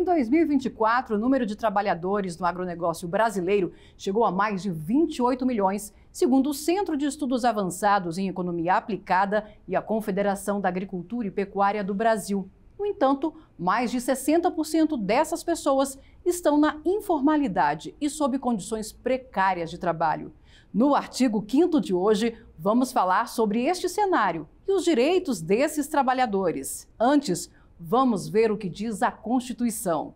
2024, o número de trabalhadores no agronegócio brasileiro chegou a mais de 28 milhões, segundo o Centro de Estudos Avançados em Economia Aplicada e a Confederação da Agricultura e Pecuária do Brasil. No entanto, mais de 60% dessas pessoas estão na informalidade e sob condições precárias de trabalho. No artigo 5º de hoje, vamos falar sobre este cenário e os direitos desses trabalhadores. Antes, vamos ver o que diz a Constituição.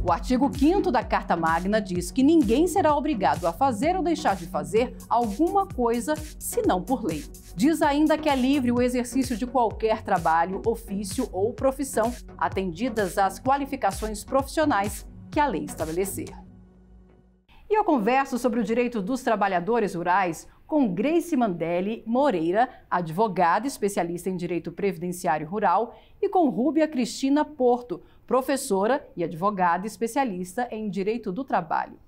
O artigo 5º da Carta Magna diz que ninguém será obrigado a fazer ou deixar de fazer alguma coisa, senão por lei. Diz ainda que é livre o exercício de qualquer trabalho, ofício ou profissão, atendidas às qualificações profissionais que a lei estabelecer. E eu converso sobre o direito dos trabalhadores rurais com Grace Mandelli Moreira, advogada especialista em direito previdenciário rural, e com Rúbia Cristina Porto, professora e advogada especialista em direito do trabalho.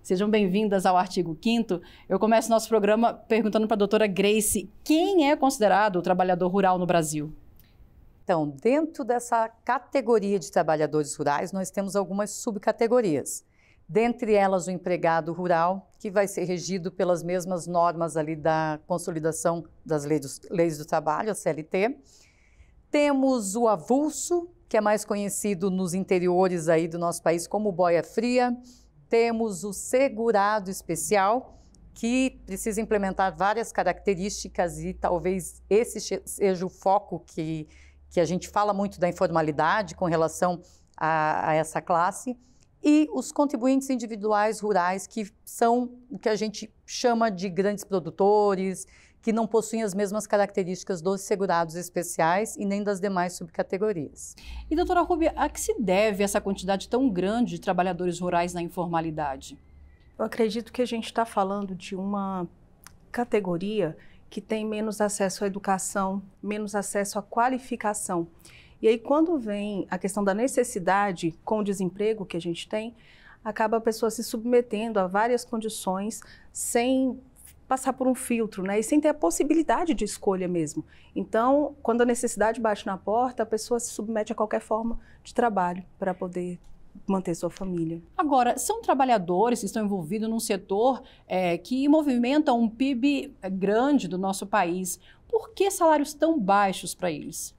Sejam bem-vindas ao artigo 5º. Eu começo nosso programa perguntando para a doutora Grace, quem é considerado o trabalhador rural no Brasil? Então, dentro dessa categoria de trabalhadores rurais, nós temos algumas subcategorias. Dentre elas, o empregado rural, que vai ser regido pelas mesmas normas ali da consolidação das leis do trabalho, a CLT. Temos o avulso, que é mais conhecido nos interiores aí do nosso país como boia fria. Temos o segurado especial, que precisa implementar várias características e talvez esse seja o foco que a gente fala muito da informalidade com relação a essa classe. E os contribuintes individuais rurais, que são o que a gente chama de grandes produtores, que não possuem as mesmas características dos segurados especiais e nem das demais subcategorias. E, doutora Rúbia, a que se deve essa quantidade tão grande de trabalhadores rurais na informalidade? Eu acredito que a gente está falando de uma categoria que tem menos acesso à educação, menos acesso à qualificação. E aí, quando vem a questão da necessidade com o desemprego que a gente tem, acaba a pessoa se submetendo a várias condições sem passar por um filtro, né? E sem ter a possibilidade de escolha mesmo. Então, quando a necessidade bate na porta, a pessoa se submete a qualquer forma de trabalho para poder manter sua família. Agora, são trabalhadores que estão envolvidos num setor que movimenta um PIB grande do nosso país. Por que salários tão baixos para eles?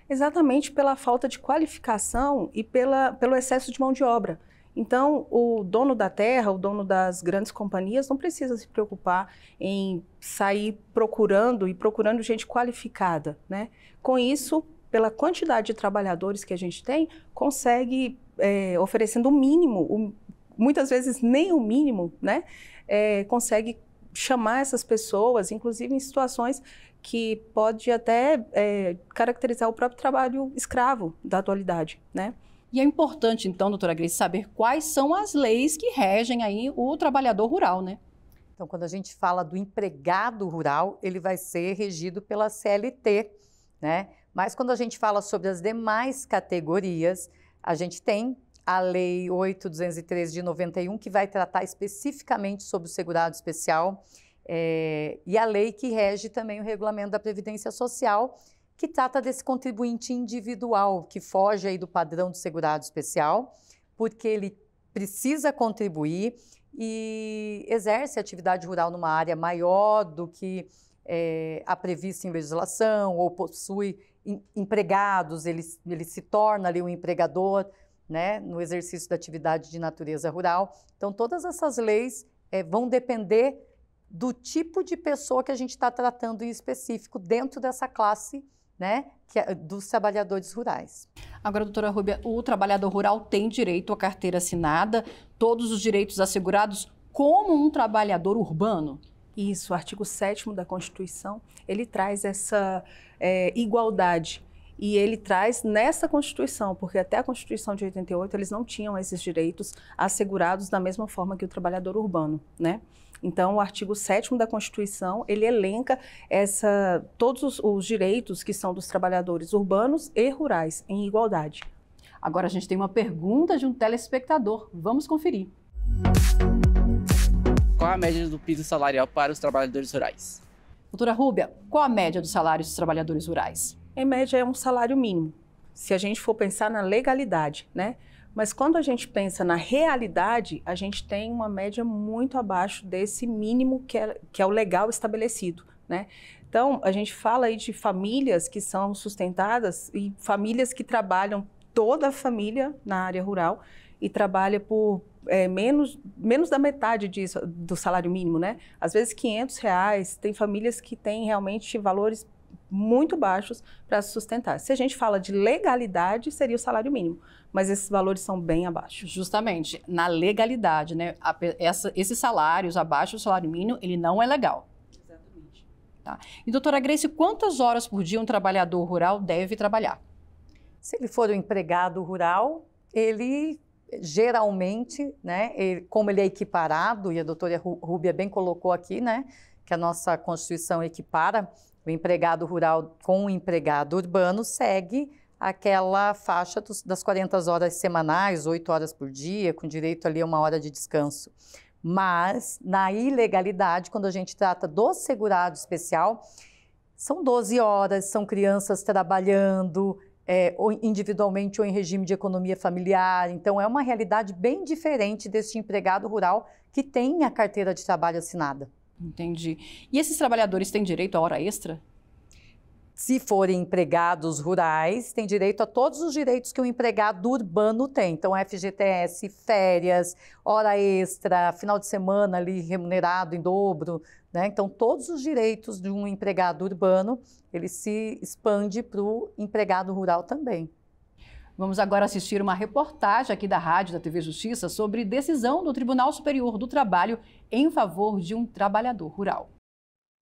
Exatamente pela falta de qualificação e pelo excesso de mão de obra. Então, o dono da terra, o dono das grandes companhias, não precisa se preocupar em sair procurando gente qualificada, né? Com isso, pela quantidade de trabalhadores que a gente tem, consegue, oferecendo o mínimo, muitas vezes nem o mínimo, né? Consegue chamar essas pessoas, inclusive em situações que pode até caracterizar o próprio trabalho escravo da atualidade, né? E é importante, então, doutora Grace, saber quais são as leis que regem aí o trabalhador rural, né? Então, quando a gente fala do empregado rural, ele vai ser regido pela CLT, né? Mas quando a gente fala sobre as demais categorias, a gente tem a Lei 8.213 de 91, que vai tratar especificamente sobre o segurado especial, e a lei que rege também o regulamento da Previdência Social, que trata desse contribuinte individual, que foge aí do padrão do segurado especial, porque ele precisa contribuir e exerce atividade rural numa área maior do que a prevista em legislação, ou possui empregados, ele se torna ali um empregador, né, no exercício da atividade de natureza rural. Então, todas essas leis vão depender do tipo de pessoa que a gente está tratando em específico dentro dessa classe, né, que é dos trabalhadores rurais. Agora, doutora Rúbia, o trabalhador rural tem direito à carteira assinada, todos os direitos assegurados como um trabalhador urbano? Isso, o artigo 7º da Constituição, ele traz essa igualdade. E ele traz nessa Constituição, porque até a Constituição de 88 eles não tinham esses direitos assegurados da mesma forma que o trabalhador urbano, né? Então, o artigo 7º da Constituição, ele elenca todos os direitos que são dos trabalhadores urbanos e rurais, em igualdade. Agora a gente tem uma pergunta de um telespectador. Vamos conferir. Qual a média do piso salarial para os trabalhadores rurais? Doutora Rúbia, qual a média dos salários dos trabalhadores rurais? Em média, é um salário mínimo. se a gente for pensar na legalidade, né? Mas quando a gente pensa na realidade, a gente tem uma média muito abaixo desse mínimo que é o legal estabelecido, né? Então, a gente fala aí de famílias que são sustentadas e famílias que trabalham, toda a família na área rural, e trabalha por menos da metade disso, do salário mínimo, né? Às vezes R$500, tem famílias que têm realmente valores muito baixos para se sustentar. Se a gente fala de legalidade, seria o salário mínimo, mas esses valores são bem abaixo. Justamente, na legalidade, né? Esses salários abaixo do salário mínimo, ele não é legal. Exatamente. Tá? E, doutora Grace, quantas horas por dia um trabalhador rural deve trabalhar? Se ele for um empregado rural, ele geralmente, né, como ele é equiparado, e a doutora Rúbia bem colocou aqui, né, que a nossa Constituição equipara o empregado rural com o empregado urbano, segue aquela faixa das 40 horas semanais, 8 horas por dia, com direito ali a 1 hora de descanso. Mas, na ilegalidade, quando a gente trata do segurado especial, são 12 horas, são crianças trabalhando, ou individualmente ou em regime de economia familiar. Então, é uma realidade bem diferente desse empregado rural que tem a carteira de trabalho assinada. Entendi. E esses trabalhadores têm direito à hora extra? Se forem empregados rurais, tem direito a todos os direitos que um empregado urbano tem. Então, FGTS, férias, hora extra, final de semana ali remunerado em dobro, né? Então, todos os direitos de um empregado urbano, ele se expande para o empregado rural também. Vamos agora assistir uma reportagem aqui da Rádio da TV Justiça sobre decisão do Tribunal Superior do Trabalho em favor de um trabalhador rural.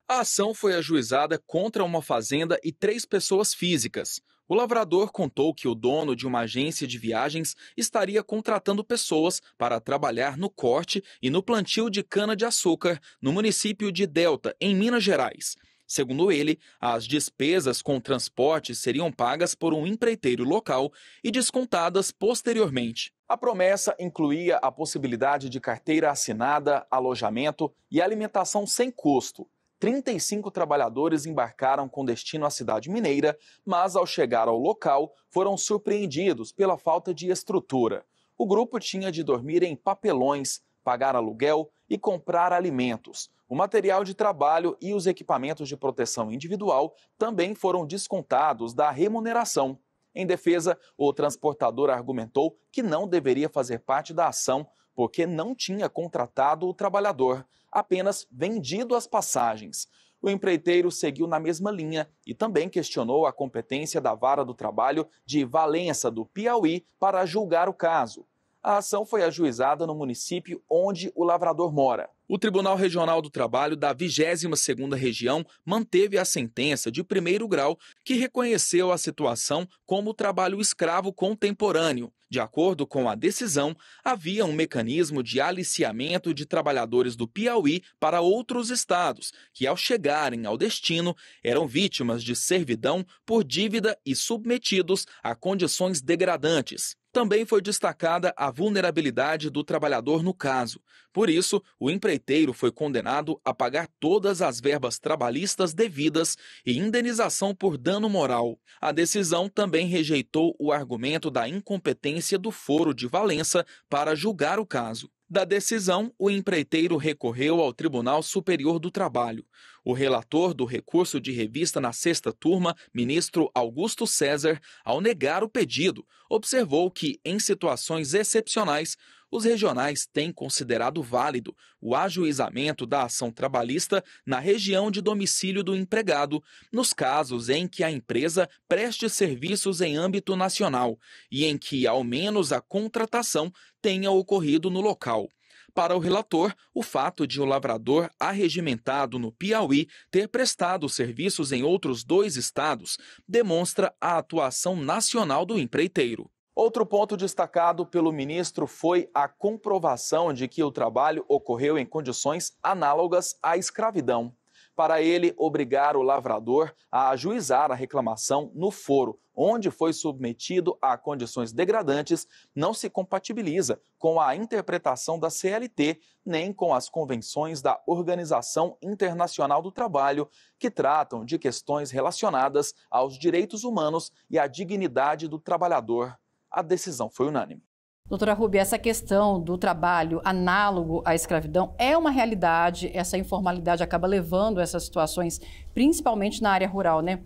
A ação foi ajuizada contra uma fazenda e 3 pessoas físicas. O lavrador contou que o dono de uma agência de viagens estaria contratando pessoas para trabalhar no corte e no plantio de cana-de-açúcar no município de Delta, em Minas Gerais. Segundo ele, as despesas com transporte seriam pagas por um empreiteiro local e descontadas posteriormente. A promessa incluía a possibilidade de carteira assinada, alojamento e alimentação sem custo. 35 trabalhadores embarcaram com destino à cidade mineira, mas ao chegar ao local foram surpreendidos pela falta de estrutura. O grupo tinha de dormir em papelões, pagar aluguel e comprar alimentos. O material de trabalho e os equipamentos de proteção individual também foram descontados da remuneração. Em defesa, o transportador argumentou que não deveria fazer parte da ação porque não tinha contratado o trabalhador, apenas vendido as passagens. O empreiteiro seguiu na mesma linha e também questionou a competência da Vara do Trabalho de Valença, do Piauí, para julgar o caso. A ação foi ajuizada no município onde o lavrador mora. O Tribunal Regional do Trabalho da 22ª Região manteve a sentença de 1º grau que reconheceu a situação como trabalho escravo contemporâneo. De acordo com a decisão, havia um mecanismo de aliciamento de trabalhadores do Piauí para outros estados, que ao chegarem ao destino eram vítimas de servidão por dívida e submetidos a condições degradantes. Também foi destacada a vulnerabilidade do trabalhador no caso. Por isso, o empreiteiro foi condenado a pagar todas as verbas trabalhistas devidas e indenização por dano moral. A decisão também rejeitou o argumento da incompetência do Foro de Valença para julgar o caso. Da decisão, o empreiteiro recorreu ao Tribunal Superior do Trabalho. O relator do recurso de revista na 6ª turma, ministro Augusto César, ao negar o pedido, observou que, em situações excepcionais, os regionais têm considerado válido o ajuizamento da ação trabalhista na região de domicílio do empregado, nos casos em que a empresa preste serviços em âmbito nacional e em que, ao menos, a contratação tenha ocorrido no local. Para o relator, o fato de o lavrador arregimentado no Piauí ter prestado serviços em outros 2 estados demonstra a atuação nacional do empreiteiro. Outro ponto destacado pelo ministro foi a comprovação de que o trabalho ocorreu em condições análogas à escravidão. para ele obrigar o lavrador a ajuizar a reclamação no foro, onde foi submetido a condições degradantes, não se compatibiliza com a interpretação da CLT, nem com as convenções da Organização Internacional do Trabalho, que tratam de questões relacionadas aos direitos humanos e à dignidade do trabalhador. A decisão foi unânime. Doutora Ruby, essa questão do trabalho análogo à escravidão é uma realidade, essa informalidade acaba levando a essas situações, principalmente na área rural, né?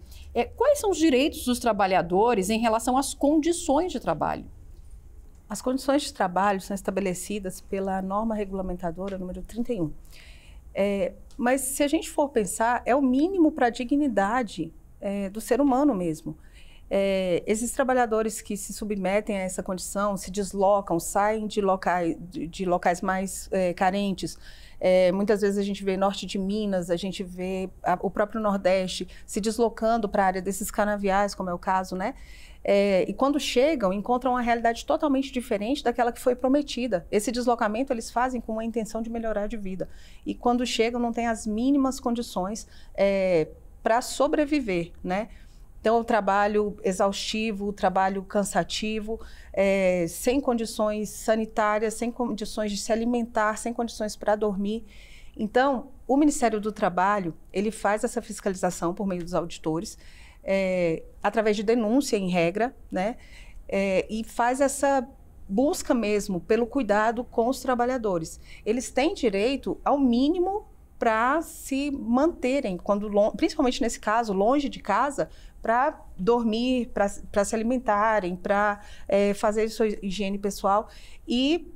Quais são os direitos dos trabalhadores em relação às condições de trabalho? As condições de trabalho são estabelecidas pela norma regulamentadora número 31. Mas se a gente for pensar, é o mínimo para a dignidade do ser humano mesmo. Esses trabalhadores que se submetem a essa condição, se deslocam, saem de locais mais carentes. Muitas vezes a gente vê norte de Minas, a gente vê o próprio Nordeste se deslocando para a área desses canaviais, como é o caso, né? E quando chegam, encontram uma realidade totalmente diferente daquela que foi prometida. Esse deslocamento eles fazem com a intenção de melhorar de vida. E quando chegam, não têm as mínimas condições para sobreviver, né? Então, o trabalho exaustivo, o trabalho cansativo, sem condições sanitárias, sem condições de se alimentar, sem condições para dormir. Então, o Ministério do Trabalho, ele faz essa fiscalização por meio dos auditores, através de denúncia em regra, né? E faz essa busca mesmo pelo cuidado com os trabalhadores. Eles têm direito ao mínimo para se manterem, principalmente nesse caso, longe de casa, para dormir, para se alimentarem, para fazer sua higiene pessoal. E,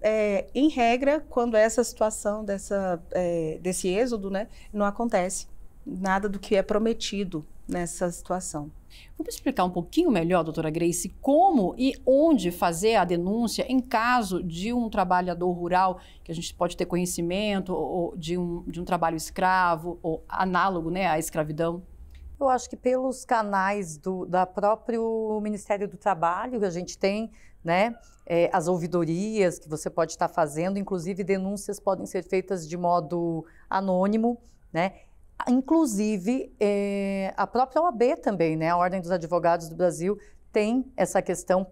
em regra, quando essa situação desse êxodo, né, não acontece nada do que é prometido nessa situação. Vamos explicar um pouquinho melhor, doutora Grace, como e onde fazer a denúncia em caso de um trabalhador rural, que a gente pode ter conhecimento, ou de um trabalho escravo, ou análogo, né, à escravidão? Eu acho que pelos canais do próprio Ministério do Trabalho, a gente tem, né, as ouvidorias que você pode estar fazendo, inclusive denúncias podem ser feitas de modo anônimo, né? Inclusive, a própria OAB também, né? A Ordem dos Advogados do Brasil tem essa questão,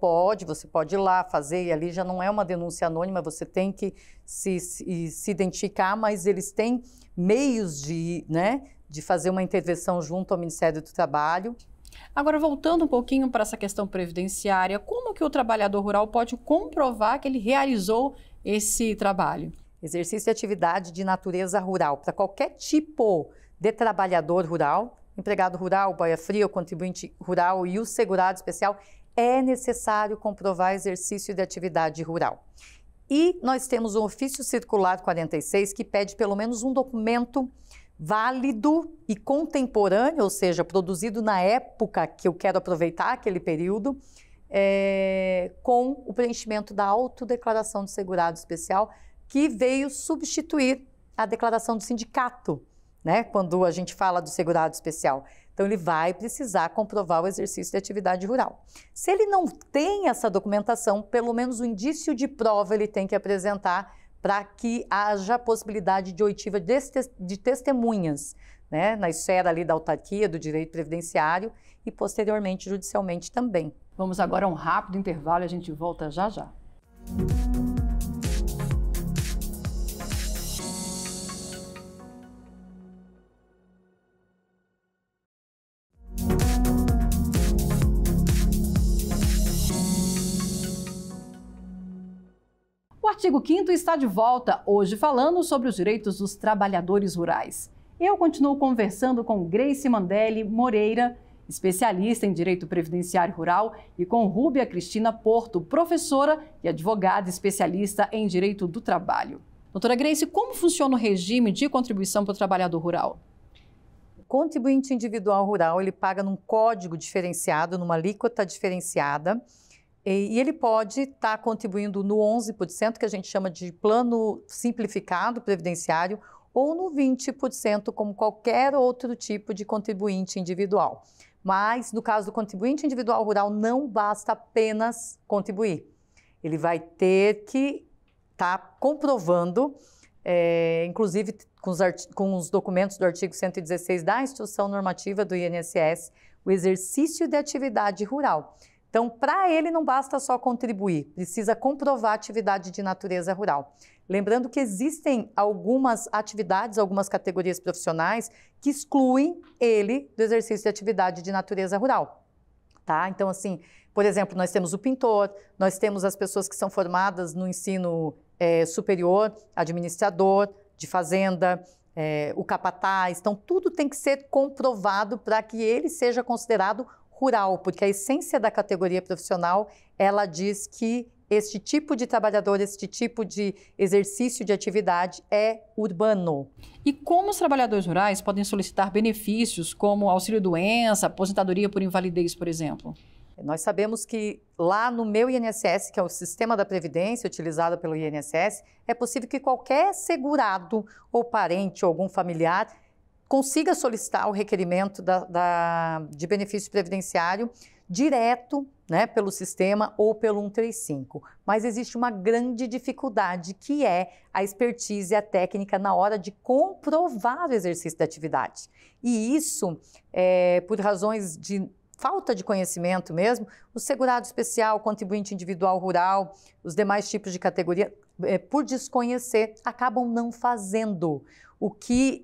você pode ir lá fazer, e ali já não é uma denúncia anônima, você tem que se identificar, mas eles têm meios de fazer uma intervenção junto ao Ministério do Trabalho. Agora, voltando um pouquinho para essa questão previdenciária, como que o trabalhador rural pode comprovar que ele realizou esse trabalho? Exercício de atividade de natureza rural, para qualquer tipo de trabalhador rural, empregado rural, boia-fria, o contribuinte rural e o segurado especial, é necessário comprovar exercício de atividade rural. E nós temos o Ofício Circular 46, que pede pelo menos um documento válido e contemporâneo, ou seja, produzido na época que eu quero aproveitar aquele período, com o preenchimento da autodeclaração de segurado especial, que veio substituir a declaração do sindicato, né, quando a gente fala do segurado especial. Então, ele vai precisar comprovar o exercício de atividade rural. Se ele não tem essa documentação, pelo menos o indício de prova ele tem que apresentar para que haja possibilidade de oitiva de testemunhas, né, na esfera ali da autarquia, do direito previdenciário e, posteriormente, judicialmente também. Vamos agora a um rápido intervalo e a gente volta já já. O artigo 5º está de volta, hoje falando sobre os direitos dos trabalhadores rurais. Eu continuo conversando com Grace Mandelli Moreira, especialista em Direito Previdenciário Rural, e com Rúbia Cristina Porto, professora e advogada especialista em Direito do Trabalho. Doutora Grace, como funciona o regime de contribuição para o trabalhador rural? O contribuinte individual rural, ele paga num código diferenciado, numa alíquota diferenciada, e ele pode estar contribuindo no 11%, que a gente chama de plano simplificado previdenciário, ou no 20%, como qualquer outro tipo de contribuinte individual. Mas, no caso do contribuinte individual rural, não basta apenas contribuir. Ele vai ter que estar comprovando inclusive com os documentos do artigo 116 da Instrução Normativa do INSS, o exercício de atividade rural. Então, para ele não basta só contribuir, precisa comprovar atividade de natureza rural. Lembrando que existem algumas atividades, algumas categorias profissionais que excluem ele do exercício de atividade de natureza rural. Tá? Então, assim, por exemplo, nós temos o pintor, nós temos as pessoas que são formadas no ensino superior, administrador de fazenda, o capataz. Então, tudo tem que ser comprovado para que ele seja considerado rural, porque a essência da categoria profissional, ela diz que este tipo de trabalhador, este tipo de exercício de atividade é urbano. E como os trabalhadores rurais podem solicitar benefícios como auxílio-doença, aposentadoria por invalidez, por exemplo? Nós sabemos que lá no meu INSS, que é o sistema da Previdência utilizado pelo INSS, é possível que qualquer segurado ou parente ou algum familiar consiga solicitar o requerimento de benefício previdenciário direto, né, pelo sistema ou pelo 135. Mas existe uma grande dificuldade, que é a expertise e a técnica na hora de comprovar o exercício da atividade. E isso, por razões de falta de conhecimento mesmo, o segurado especial, o contribuinte individual rural, os demais tipos de categoria, por desconhecer, acabam não fazendo, o que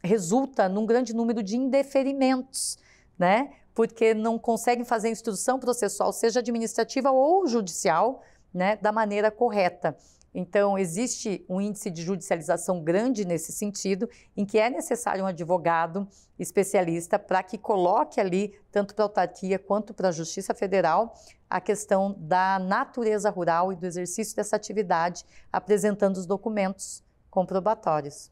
resulta num grande número de indeferimentos, né? Porque não conseguem fazer a instrução processual, seja administrativa ou judicial, né, da maneira correta. Então, existe um índice de judicialização grande nesse sentido, em que é necessário um advogado especialista para que coloque ali, tanto para a autarquia quanto para a Justiça Federal, a questão da natureza rural e do exercício dessa atividade, apresentando os documentos comprobatórios.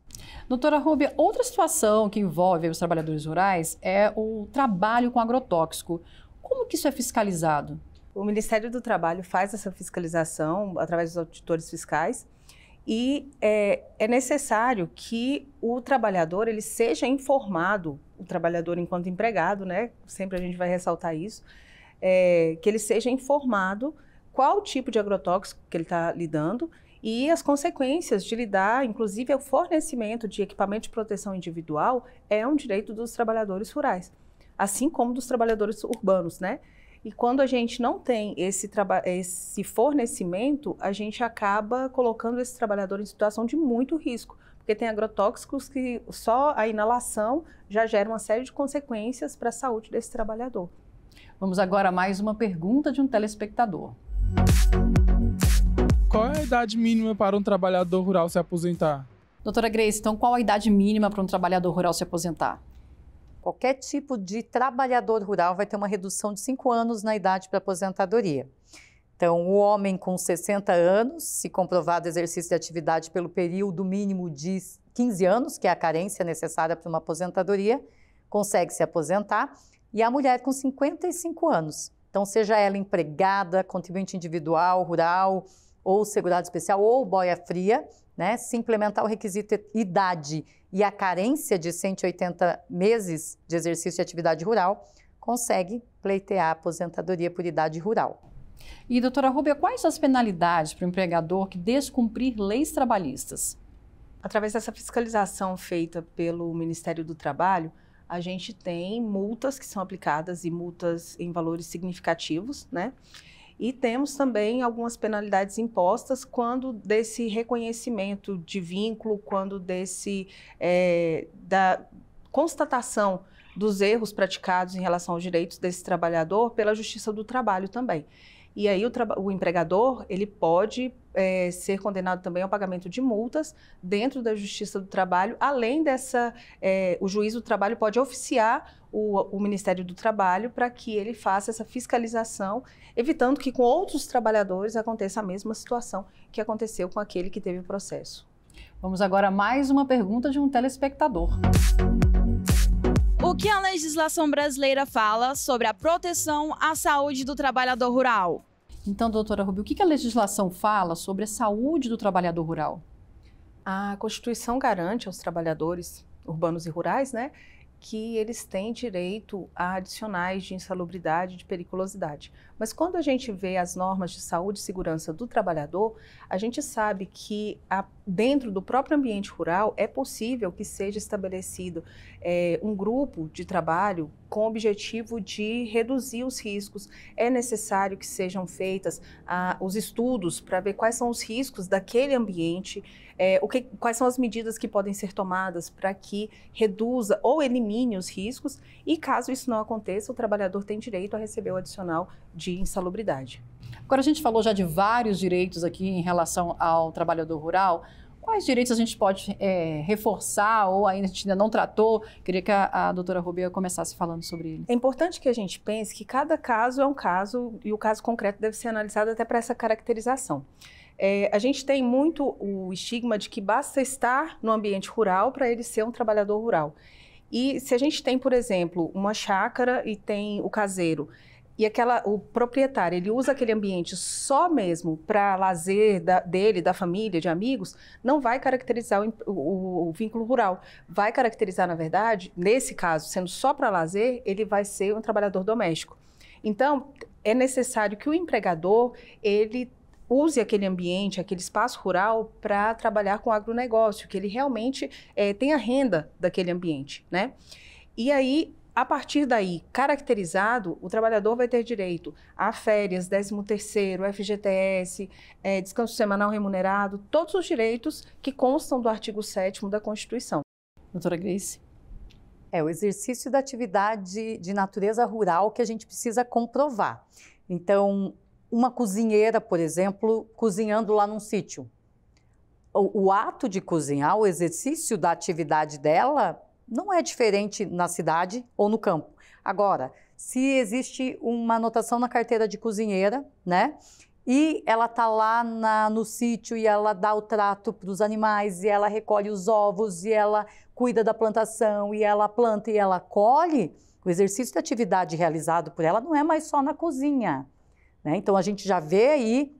Doutora Rúbia, outra situação que envolve os trabalhadores rurais é o trabalho com agrotóxico. Como que isso é fiscalizado? O Ministério do Trabalho faz essa fiscalização através dos auditores fiscais e é necessário que o trabalhador ele seja informado, o trabalhador enquanto empregado, né? Sempre a gente vai ressaltar isso, que ele seja informado qual tipo de agrotóxico que ele está lidando e as consequências de lidar, inclusive o fornecimento de equipamento de proteção individual é um direito dos trabalhadores rurais, assim como dos trabalhadores urbanos, né? E quando a gente não tem esse fornecimento, a gente acaba colocando esse trabalhador em situação de muito risco, porque tem agrotóxicos que só a inalação já gera uma série de consequências para a saúde desse trabalhador. Vamos agora a mais uma pergunta de um telespectador. Qual é a idade mínima para um trabalhador rural se aposentar? Doutora Grace, então qual a idade mínima para um trabalhador rural se aposentar? Qualquer tipo de trabalhador rural vai ter uma redução de 5 anos na idade para aposentadoria. Então, o homem com 60 anos, se comprovado exercício de atividade pelo período mínimo de 15 anos, que é a carência necessária para uma aposentadoria, consegue se aposentar. E a mulher com 55 anos. Então, seja ela empregada, contribuinte individual, rural, ou segurado especial, ou boia fria, né? Se implementar o requisito idade e a carência de 180 meses de exercício de atividade rural, consegue pleitear a aposentadoria por idade rural. E, doutora Rúbia, quais as penalidades para o empregador que descumprir leis trabalhistas? Através dessa fiscalização feita pelo Ministério do Trabalho, a gente tem multas que são aplicadas e multas em valores significativos, né? E temos também algumas penalidades impostas quando desse reconhecimento de vínculo, quando da constatação dos erros praticados em relação aos direitos desse trabalhador pela Justiça do Trabalho também. E aí o empregador ele pode ser condenado também ao pagamento de multas dentro da Justiça do Trabalho, além o juiz do trabalho pode oficiar o Ministério do Trabalho para que ele faça essa fiscalização, evitando que com outros trabalhadores aconteça a mesma situação que aconteceu com aquele que teve o processo. Vamos agora a mais uma pergunta de um telespectador. O que a legislação brasileira fala sobre a proteção à saúde do trabalhador rural? Então, doutora Rúbia, o que a legislação fala sobre a saúde do trabalhador rural? A Constituição garante aos trabalhadores urbanos e rurais, né, que eles têm direito a adicionais de insalubridade e de periculosidade. Mas quando a gente vê as normas de saúde e segurança do trabalhador, a gente sabe que dentro do próprio ambiente rural é possível que seja estabelecido um grupo de trabalho com o objetivo de reduzir os riscos. É necessário que sejam feitos os estudos para ver quais são os riscos daquele ambiente, quais são as medidas que podem ser tomadas para que reduza ou elimine os riscos, e caso isso não aconteça, o trabalhador tem direito a receber o adicional de insalubridade. Agora, a gente falou já de vários direitos aqui em relação ao trabalhador rural. Quais direitos a gente pode reforçar ou ainda a gente ainda não tratou? Queria que a doutora Rubia começasse falando sobre ele. É importante que a gente pense que cada caso é um caso e o caso concreto deve ser analisado até para essa caracterização. A gente tem muito o estigma de que basta estar no ambiente rural para ele ser um trabalhador rural. E se a gente tem, por exemplo, uma chácara e tem o caseiro, e o proprietário, ele usa aquele ambiente só mesmo para lazer dele, da família, de amigos, não vai caracterizar o vínculo rural. Vai caracterizar, na verdade, nesse caso, sendo só para lazer, ele vai ser um trabalhador doméstico. Então, é necessário que o empregador, ele use aquele ambiente, aquele espaço rural para trabalhar com agronegócio, que ele realmente tenha renda daquele ambiente, né? E aí, a partir daí, caracterizado, o trabalhador vai ter direito a férias, 13º, FGTS, descanso semanal remunerado, todos os direitos que constam do artigo 7º da Constituição. Doutora Grace? O exercício da atividade de natureza rural que a gente precisa comprovar. Então, uma cozinheira, por exemplo, cozinhando lá num sítio. O ato de cozinhar, o exercício da atividade dela, não é diferente na cidade ou no campo. Agora, se existe uma anotação na carteira de cozinheira, né? E ela está lá no sítio e ela dá o trato para os animais, e ela recolhe os ovos, e ela cuida da plantação, e ela planta e ela colhe, o exercício de atividade realizado por ela não é mais só na cozinha, né? Então, a gente já vê aí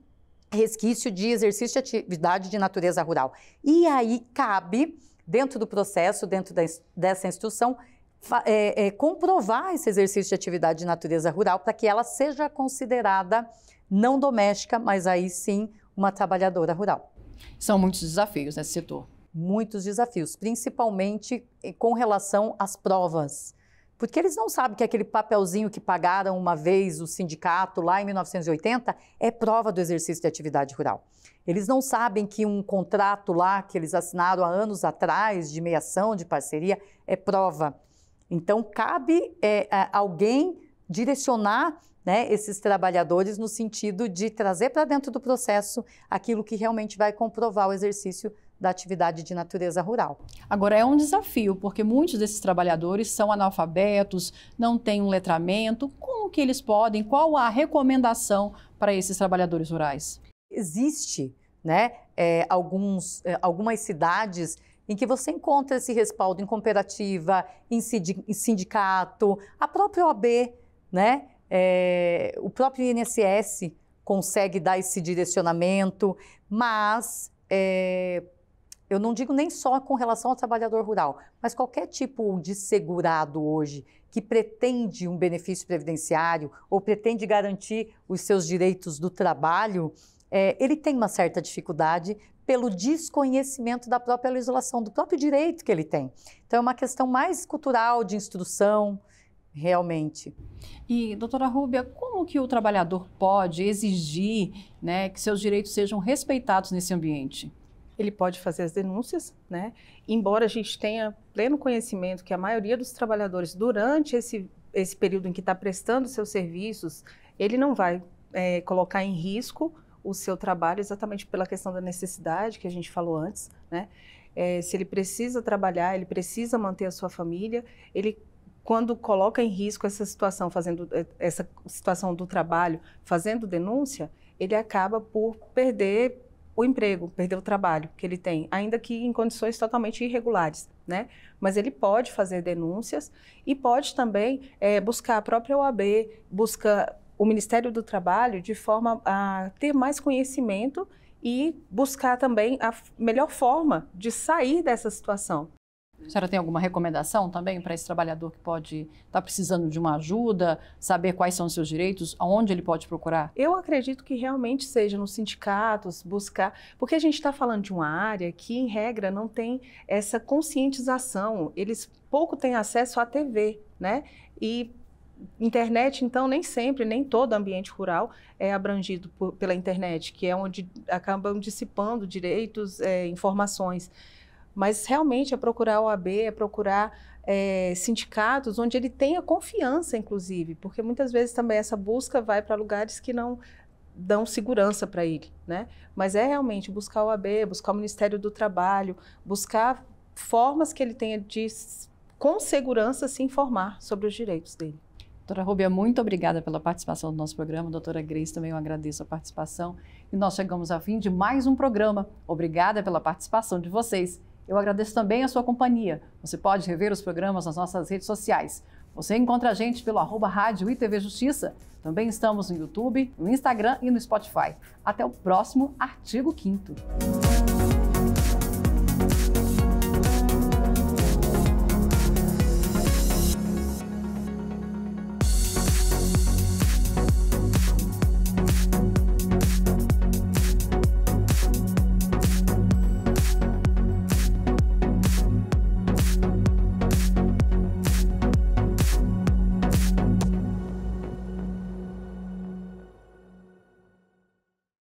resquício de exercício de atividade de natureza rural. E aí cabe, dentro do processo, dentro dessa instrução, comprovar esse exercício de atividade de natureza rural para que ela seja considerada não doméstica, mas aí sim uma trabalhadora rural. São muitos desafios nesse setor. Muitos desafios, principalmente com relação às provas. Porque eles não sabem que aquele papelzinho que pagaram uma vez o sindicato lá em 1980 é prova do exercício de atividade rural. Eles não sabem que um contrato lá que eles assinaram há anos atrás de meiação, de parceria, é prova. Então, cabe alguém direcionar, né, esses trabalhadores no sentido de trazer para dentro do processo aquilo que realmente vai comprovar o exercício da atividade de natureza rural. Agora, é um desafio, porque muitos desses trabalhadores são analfabetos, não têm um letramento. Como que eles podem, qual a recomendação para esses trabalhadores rurais? Existe, né, algumas cidades em que você encontra esse respaldo em cooperativa, em sindicato, a própria OAB, né, o próprio INSS consegue dar esse direcionamento, mas eu não digo nem só com relação ao trabalhador rural, mas qualquer tipo de segurado hoje que pretende um benefício previdenciário ou pretende garantir os seus direitos do trabalho, ele tem uma certa dificuldade pelo desconhecimento da própria legislação, do próprio direito que ele tem. Então, é uma questão mais cultural, de instrução, realmente. E, doutora Rúbia, como que o trabalhador pode exigir, né, que seus direitos sejam respeitados nesse ambiente? Ele pode fazer as denúncias, né? Embora a gente tenha pleno conhecimento que a maioria dos trabalhadores, durante esse período em que está prestando seus serviços, ele não vai colocar em risco o seu trabalho exatamente pela questão da necessidade que a gente falou antes, né? Se ele precisa trabalhar, ele precisa manter a sua família, ele, quando coloca em risco essa situação do trabalho, fazendo denúncia, ele acaba por perder o emprego, perder o trabalho que ele tem, ainda que em condições totalmente irregulares, né? Mas ele pode fazer denúncias e pode também buscar a própria OAB, busca o Ministério do Trabalho de forma a ter mais conhecimento e buscar também a melhor forma de sair dessa situação. A senhora tem alguma recomendação também para esse trabalhador que pode estar precisando de uma ajuda, saber quais são os seus direitos, aonde ele pode procurar? Eu acredito que realmente seja nos sindicatos, buscar, porque a gente está falando de uma área que, em regra, não tem essa conscientização. Eles pouco têm acesso à TV, né? E internet, então, nem sempre, nem todo ambiente rural é abrangido pela internet, que é onde acabam dissipando direitos, informações. Mas realmente é procurar a OAB, é procurar sindicatos onde ele tenha confiança, inclusive, porque muitas vezes também essa busca vai para lugares que não dão segurança para ele, né? Mas é realmente buscar a OAB, buscar o Ministério do Trabalho, buscar formas que ele tenha de, com segurança, se informar sobre os direitos dele. Doutora Rúbia, muito obrigada pela participação do nosso programa. Doutora Grace, também eu agradeço a participação. E nós chegamos ao fim de mais um programa. Obrigada pela participação de vocês. Eu agradeço também a sua companhia. Você pode rever os programas nas nossas redes sociais. Você encontra a gente pelo @Rádio ITV Justiça. Também estamos no YouTube, no Instagram e no Spotify. Até o próximo Artigo 5º.